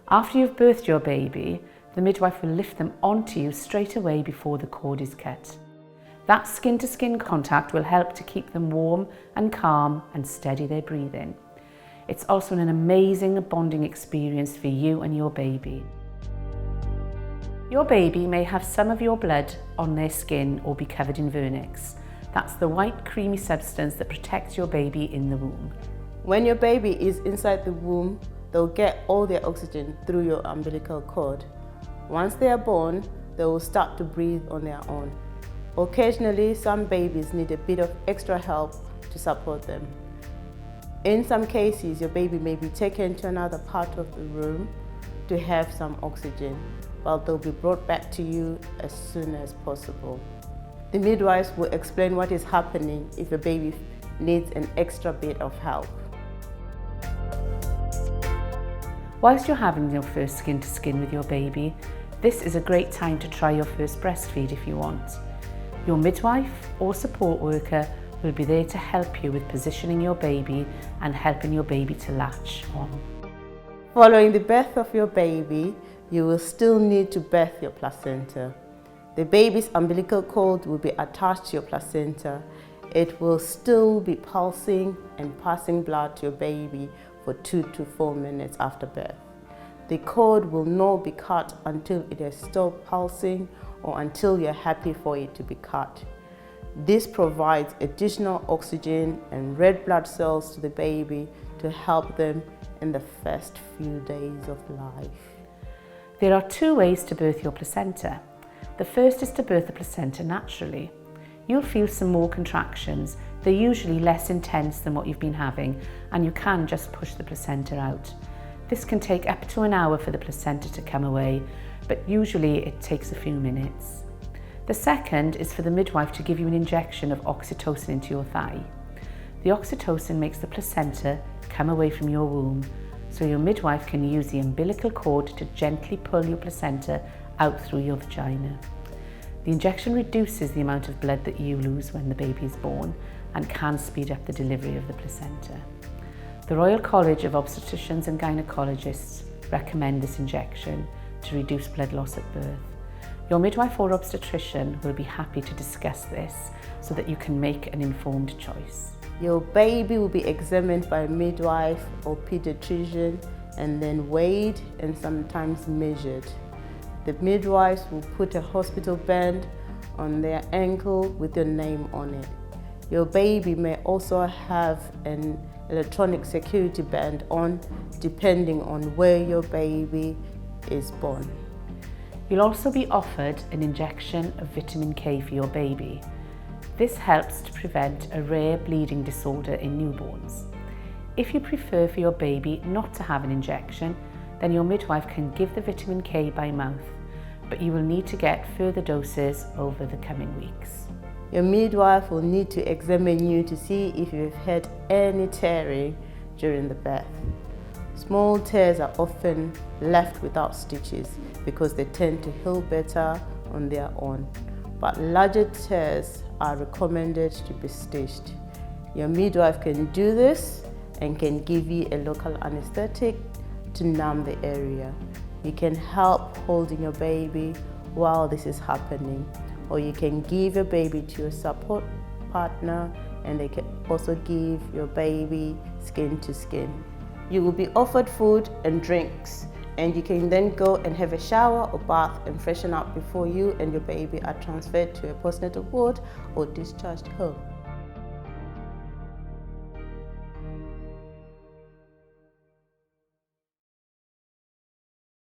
After you've birthed your baby, the midwife will lift them onto you straight away before the cord is cut. That skin-to-skin contact will help to keep them warm and calm and steady their breathing. It's also an amazing bonding experience for you and your baby. Your baby may have some of your blood on their skin or be covered in vernix. That's the white creamy substance that protects your baby in the womb. When your baby is inside the womb, they'll get all their oxygen through your umbilical cord. Once they are born, they will start to breathe on their own. Occasionally, some babies need a bit of extra help to support them. In some cases, your baby may be taken to another part of the room to have some oxygen, but they'll be brought back to you as soon as possible. The midwives will explain what is happening if a baby needs an extra bit of help. Whilst you're having your first skin-to-skin with your baby, this is a great time to try your first breastfeed if you want. Your midwife or support worker will be there to help you with positioning your baby and helping your baby to latch on. Following the birth of your baby, you will still need to birth your placenta. The baby's umbilical cord will be attached to your placenta. It will still be pulsing and passing blood to your baby for 2 to 4 minutes after birth. The cord will not be cut until it has stopped pulsing or until you're happy for it to be cut. This provides additional oxygen and red blood cells to the baby to help them in the first few days of life. There are 2 ways to birth your placenta. The first is to birth the placenta naturally. You'll feel some more contractions. They're usually less intense than what you've been having, and you can just push the placenta out. This can take up to an hour for the placenta to come away, but usually it takes a few minutes. The second is for the midwife to give you an injection of oxytocin into your thigh. The oxytocin makes the placenta come away from your womb, so your midwife can use the umbilical cord to gently pull your placenta out through your vagina. The injection reduces the amount of blood that you lose when the baby is born and can speed up the delivery of the placenta. The Royal College of Obstetricians and Gynecologists recommend this injection to reduce blood loss at birth. Your midwife or obstetrician will be happy to discuss this so that you can make an informed choice. Your baby will be examined by a midwife or pediatrician and then weighed and sometimes measured. The midwives will put a hospital band on their ankle with your name on it. Your baby may also have an electronic security band on, depending on where your baby is born. You'll also be offered an injection of vitamin K for your baby. This helps to prevent a rare bleeding disorder in newborns. If you prefer for your baby not to have an injection, then your midwife can give the vitamin K by mouth, but you will need to get further doses over the coming weeks. Your midwife will need to examine you to see if you've had any tearing during the birth. Small tears are often left without stitches because they tend to heal better on their own, but larger tears are recommended to be stitched. Your midwife can do this and can give you a local anesthetic to numb the area. You can help holding your baby while this is happening, or you can give your baby to your support partner and they can also give your baby skin to skin. You will be offered food and drinks, and you can then go and have a shower or bath and freshen up before you and your baby are transferred to a postnatal ward or discharged home.